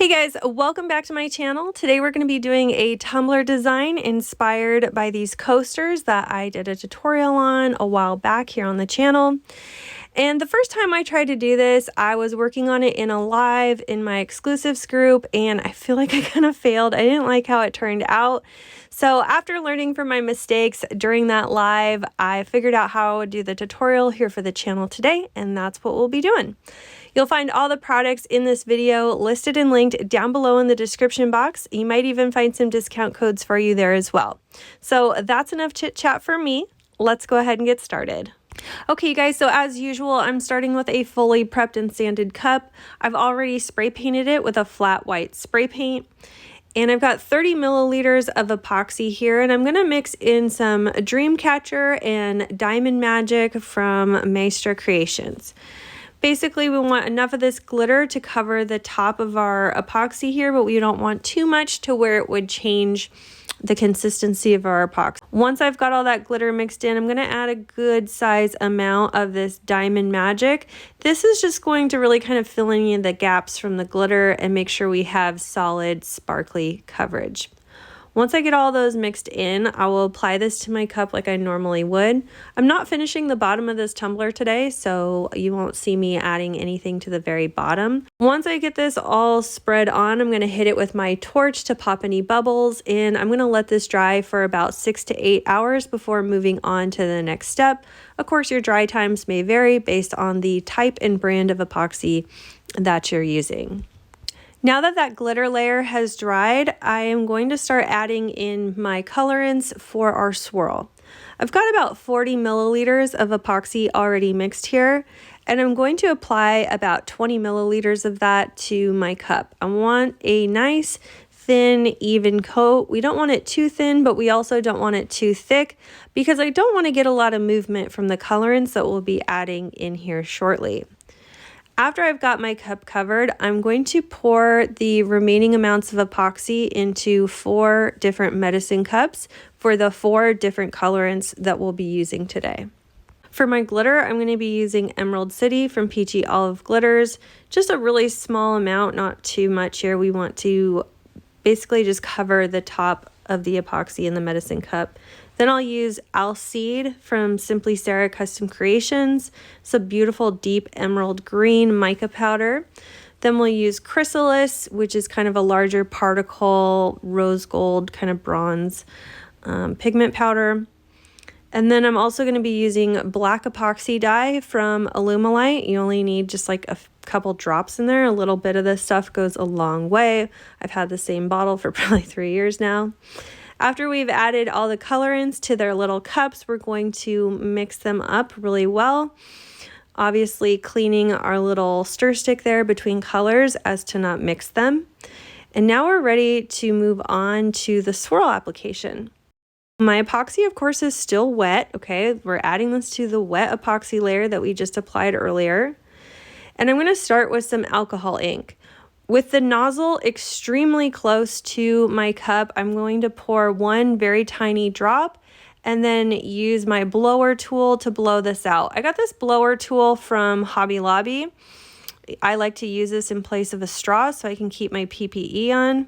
Hey guys, welcome back to my channel. Today we're going to be doing a tumbler design inspired by these coasters that I did a tutorial on a while back here on the channel. And the first time I tried to do this, I was working on it in a live in my exclusives group, and I feel like I kind of failed. I didn't like how it turned out. So after learning from my mistakes during that live, I figured out how I would do the tutorial here for the channel today, and that's what we'll be doing. You'll find all the products in this video listed and linked down below in the description box. You might even find some discount codes for you there as well. So that's enough chit chat for me. Let's go ahead and get started. Okay, you guys, so as usual, I'm starting with a fully prepped and sanded cup. I've already spray painted it with a flat white spray paint. And I've got 30 milliliters of epoxy here, and I'm going to mix in some Dreamcatcher and Diamond Magic from Maestra Creations. Basically, we want enough of this glitter to cover the top of our epoxy here, but we don't want too much to where it would change the consistency of our epoxy. Once I've got all that glitter mixed in, I'm going to add a good size amount of this Diamond Magic. This is just going to really kind of fill in the gaps from the glitter and make sure we have solid, sparkly coverage. Once I get all those mixed in, I will apply this to my cup like I normally would. I'm not finishing the bottom of this tumbler today, so you won't see me adding anything to the very bottom. Once I get this all spread on, I'm going to hit it with my torch to pop any bubbles, and I'm going to let this dry for about 6 to 8 hours before moving on to the next step. Of course, your dry times may vary based on the type and brand of epoxy that you're using. Now that that glitter layer has dried, I am going to start adding in my colorants for our swirl. I've got about 40 milliliters of epoxy already mixed here, and I'm going to apply about 20 milliliters of that to my cup. I want a nice, thin, even coat. We don't want it too thin, but we also don't want it too thick because I don't want to get a lot of movement from the colorants that we'll be adding in here shortly. After I've got my cup covered, I'm going to pour the remaining amounts of epoxy into 4 different medicine cups for the 4 different colorants that we'll be using today. For my glitter, I'm going to be using Emerald City from Peachy Olive Glitters. Just a really small amount, not too much here. We want to basically just cover the top of the epoxy in the medicine cup. Then I'll use Alcide from Simply Sarah Custom Creations. It's a beautiful deep emerald green mica powder. Then we'll use Chrysalis, which is kind of a larger particle rose gold kind of bronze pigment powder. And then I'm also going to be using black epoxy dye from Alumilite. You only need just like a couple drops in there. A little bit of this stuff goes a long way. I've had the same bottle for probably 3 years now. After we've added all the colorants to their little cups, we're going to mix them up really well. Obviously cleaning our little stir stick there between colors as to not mix them. And now we're ready to move on to the swirl application. My epoxy, of course, is still wet. Okay, we're adding this to the wet epoxy layer that we just applied earlier. And I'm going to start with some alcohol ink. With the nozzle extremely close to my cup, I'm going to pour 1 very tiny drop and then use my blower tool to blow this out. I got this blower tool from Hobby Lobby. I like to use this in place of a straw so I can keep my PPE on. And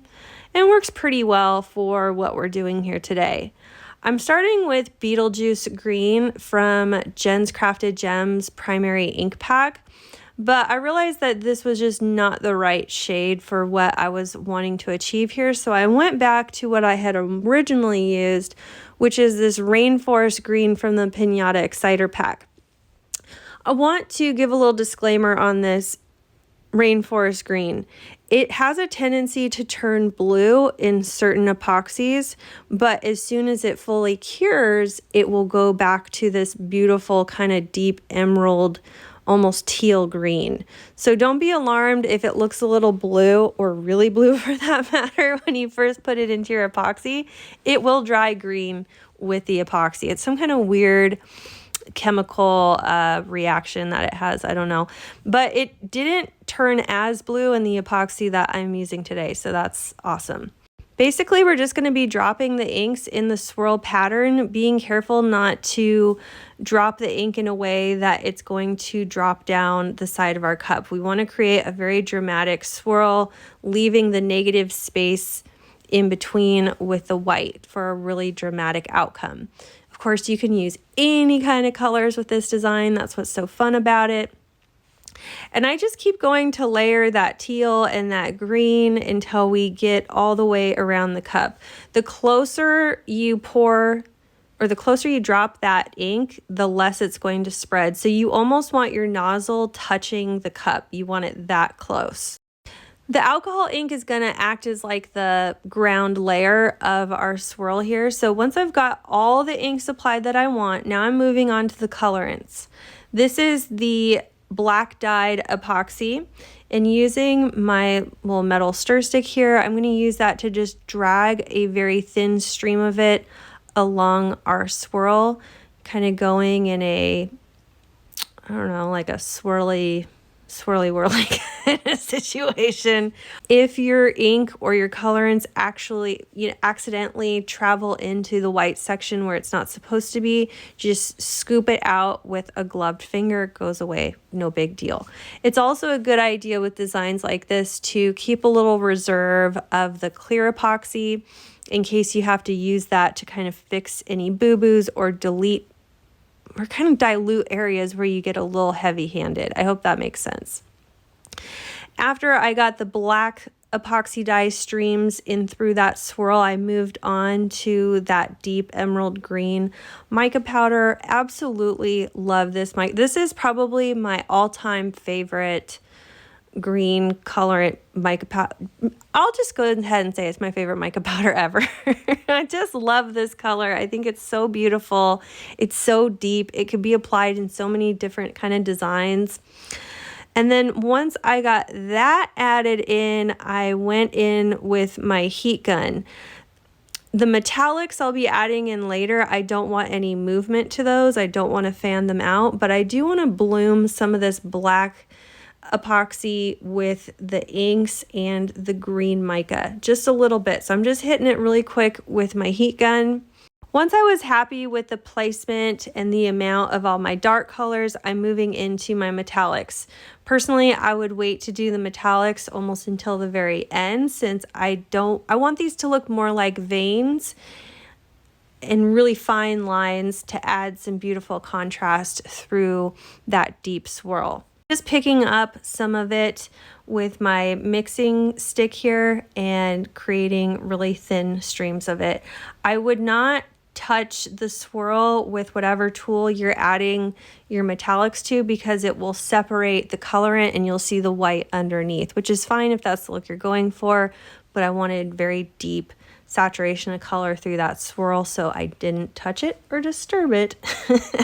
it works pretty well for what we're doing here today. I'm starting with Beetlejuice Green from Jen's Crafted Gems Primary Ink Pack. But I realized that this was just not the right shade for what I was wanting to achieve here. So I went back to what I had originally used, which is this Rainforest Green from the Pinata Exciter Pack. I want to give a little disclaimer on this Rainforest Green. It has a tendency to turn blue in certain epoxies, but as soon as it fully cures, it will go back to this beautiful kind of deep emerald, almost teal green. So don't be alarmed if it looks a little blue, or really blue for that matter, when you first put it into your epoxy. It will dry green with the epoxy. It's some kind of weird chemical reaction that it has. I don't know. But it didn't turn as blue in the epoxy that I'm using today, so that's awesome. Basically, we're just going to be dropping the inks in the swirl pattern, being careful not to drop the ink in a way that it's going to drop down the side of our cup. We want to create a very dramatic swirl, leaving the negative space in between with the white for a really dramatic outcome. Of course, you can use any kind of colors with this design. That's what's so fun about it. And I just keep going to layer that teal and that green until we get all the way around the cup. The closer you pour, or the closer you drop that ink, the less it's going to spread. So you almost want your nozzle touching the cup. You want it that close. The alcohol ink is going to act as like the ground layer of our swirl here. So once I've got all the inks applied that I want, now I'm moving on to the colorants. This is the black dyed epoxy, and using my little metal stir stick here, I'm going to use that to just drag a very thin stream of it along our swirl, kind of going in a, I don't know, like a swirly whirly kind of situation. If your ink or your colorants actually accidentally travel into the white section where it's not supposed to be, just scoop it out with a gloved finger. It goes away, no big deal. It's also a good idea with designs like this to keep a little reserve of the clear epoxy in case you have to use that to kind of fix any boo-boos or delete or kind of dilute areas where you get a little heavy-handed. I hope that makes sense. After I got the black epoxy dye streams in through that swirl, I moved on to that deep emerald green mica powder. Absolutely love this mica. This is probably my all-time favorite green colorant mica powder. I'll just go ahead and say it's my favorite mica powder ever. I just love this color. I think it's so beautiful. It's so deep. It could be applied in so many different kind of designs. And then once I got that added in, I went in with my heat gun. The metallics I'll be adding in later. I don't want any movement to those. I don't want to fan them out, but I do want to bloom some of this black epoxy with the inks and the green mica just a little bit. So I'm just hitting it really quick with my heat gun. Once I was happy with the placement and the amount of all my dark colors, I'm moving into my metallics. Personally, I would wait to do the metallics almost until the very end, since I want these to look more like veins and really fine lines to add some beautiful contrast through that deep swirl. Just picking up some of it with my mixing stick here and creating really thin streams of it. I would not touch the swirl with whatever tool you're adding your metallics to, because it will separate the colorant and you'll see the white underneath, which is fine if that's the look you're going for, but I wanted very deep saturation of color through that swirl, so I didn't touch it or disturb it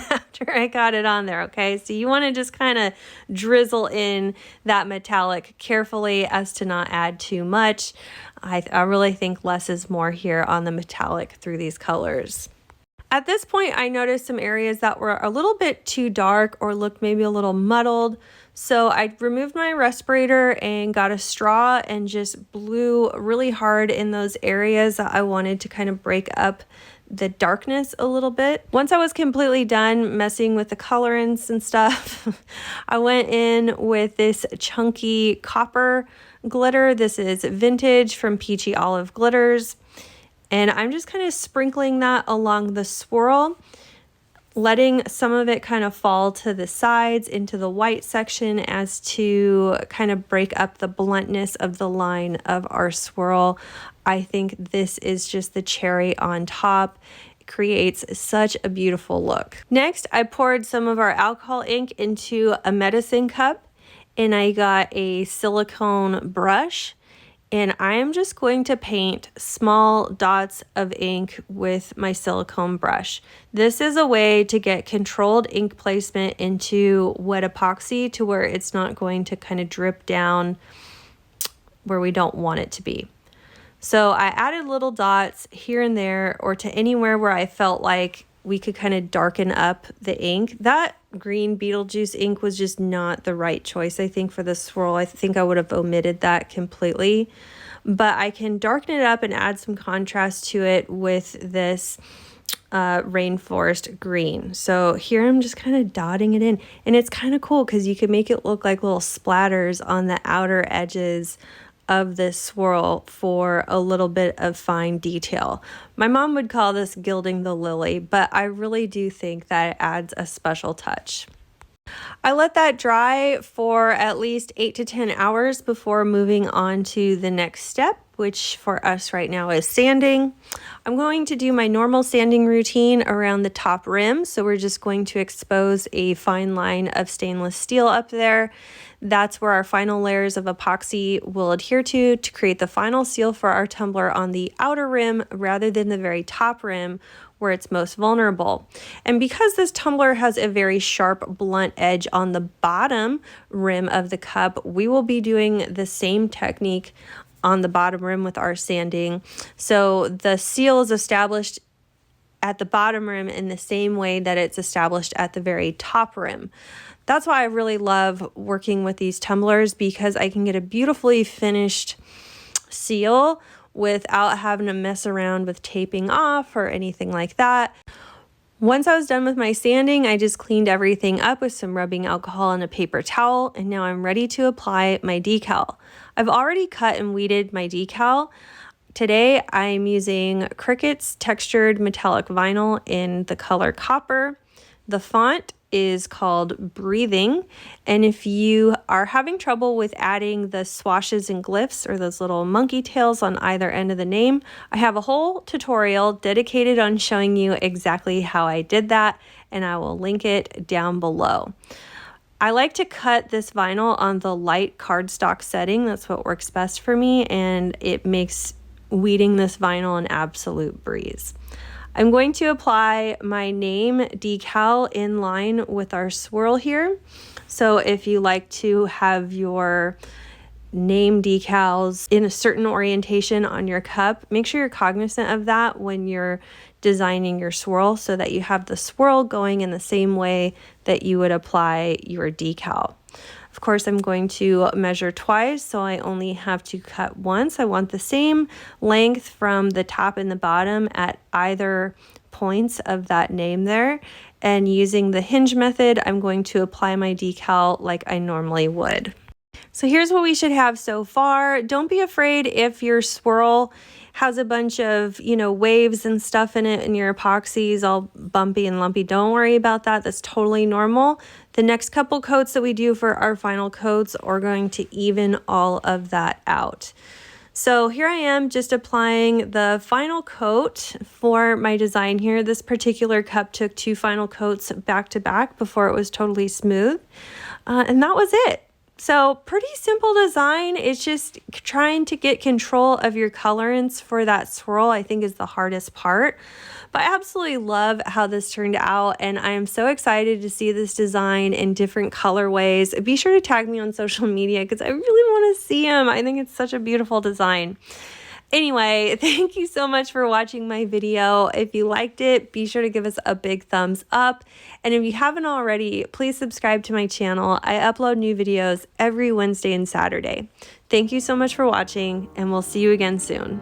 after I got it on there. Okay, so you want to just kind of drizzle in that metallic carefully as to not add too much. I really think less is more here on the metallic through these colors. At this point, I noticed some areas that were a little bit too dark or looked maybe a little muddled. So I removed my respirator and got a straw and just blew really hard in those areas that I wanted to kind of break up the darkness a little bit. Once I was completely done messing with the colorants and stuff, I went in with this chunky copper glitter. This is vintage from Peachy Olive Glitters. And I'm just kind of sprinkling that along the swirl, letting some of it kind of fall to the sides into the white section as to kind of break up the bluntness of the line of our swirl. I think this is just the cherry on top. It creates such a beautiful look. Next, I poured some of our alcohol ink into a medicine cup, and I got a silicone brush. And I am just going to paint small dots of ink with my silicone brush. This is a way to get controlled ink placement into wet epoxy to where it's not going to kind of drip down where we don't want it to be. So I added little dots here and there, or to anywhere where I felt like we could kind of darken up the ink. That green Beetlejuice ink was just not the right choice, I think, for the swirl. I think I would have omitted that completely. But I can darken it up and add some contrast to it with this Rainforest green. So here I'm just kind of dotting it in, and it's kind of cool because you can make it look like little splatters on the outer edges of this swirl for a little bit of fine detail. My mom would call this gilding the lily, but I really do think that it adds a special touch. I let that dry for at least 8 to 10 hours before moving on to the next step, which for us right now is sanding. I'm going to do my normal sanding routine around the top rim. So we're just going to expose a fine line of stainless steel up there. That's where our final layers of epoxy will adhere to create the final seal for our tumbler on the outer rim rather than the very top rim where it's most vulnerable. And because this tumbler has a very sharp, blunt edge on the bottom rim of the cup, we will be doing the same technique on the bottom rim with our sanding. So the seal is established at the bottom rim in the same way that it's established at the very top rim. That's why I really love working with these tumblers, because I can get a beautifully finished seal without having to mess around with taping off or anything like that. Once I was done with my sanding, I just cleaned everything up with some rubbing alcohol and a paper towel, and now I'm ready to apply my decal. I've already cut and weeded my decal. Today I'm using Cricut's textured metallic vinyl in the color copper. The font is called Breathing, and if you are having trouble with adding the swashes and glyphs or those little monkey tails on either end of the name, I have a whole tutorial dedicated on showing you exactly how I did that, and I will link it down below. I like to cut this vinyl on the light cardstock setting. That's what works best for me, and it makes weeding this vinyl an absolute breeze. I'm going to apply my name decal in line with our swirl here. So if you like to have your name decals in a certain orientation on your cup, make sure you're cognizant of that when you're designing your swirl, so that you have the swirl going in the same way that you would apply your decal. Of course, I'm going to measure twice, so I only have to cut once. I want the same length from the top and the bottom at either points of that name there. And using the hinge method, I'm going to apply my decal like I normally would. So here's what we should have so far. Don't be afraid if your swirl has a bunch of, waves and stuff in it and your epoxy is all bumpy and lumpy. Don't worry about that. That's totally normal. The next couple coats that we do for our final coats are going to even all of that out. So here I am just applying the final coat for my design here. This particular cup took 2 final coats back to back before it was totally smooth. And that was it. So pretty simple design. It's just trying to get control of your colorants for that swirl, I think, is the hardest part. But I absolutely love how this turned out, and I am so excited to see this design in different colorways. Be sure to tag me on social media because I really want to see them. I think it's such a beautiful design. Anyway, thank you so much for watching my video. If you liked it, be sure to give us a big thumbs up. And if you haven't already, please subscribe to my channel. I upload new videos every Wednesday and Saturday. Thank you so much for watching, and we'll see you again soon.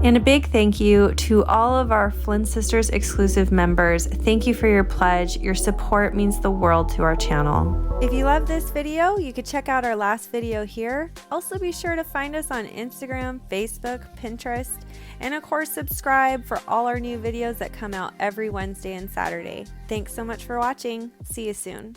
And a big thank you to all of our Flynn Sisters exclusive members. Thank you for your pledge. Your support means the world to our channel. If you love this video, you could check out our last video here. Also be sure to find us on Instagram, Facebook, Pinterest, and of course subscribe for all our new videos that come out every Wednesday and Saturday. Thanks so much for watching. See you soon.